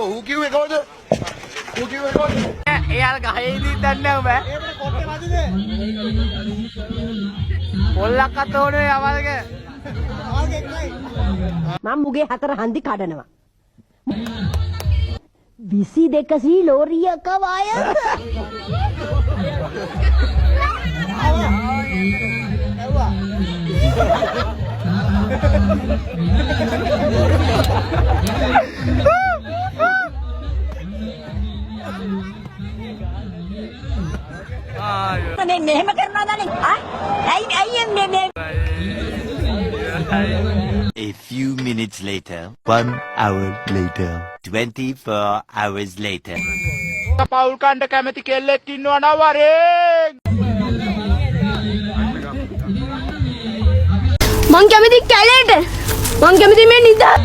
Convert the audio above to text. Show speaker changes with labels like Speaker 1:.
Speaker 1: ඌ කිව්වේ කවුද? ඌ කිව්වේ කවුද?
Speaker 2: එයාලා ගහේ ඉඳින් දන්නේ බෑ.
Speaker 1: ඒකට කොට්ටේ වදිද?
Speaker 2: පොල්ලක් අත ඕනේ අවල්ක.
Speaker 1: අවල්ක එකයි.
Speaker 3: මම මුගේ 4 හන්දි කඩනවා. 22 ලෝරියක වාය.
Speaker 4: මේ මෙහෙම කරනවද නේ? ඇයි මේ
Speaker 5: A few minutes later, 1 hour later, 24 hours later.
Speaker 2: පවුල් කණ්ඩ කැමති කෙල්ලෙක් ඉන්නවා නම් වරේ.
Speaker 6: මං කැමති කැලේට. මං කැමති මේ නිදා.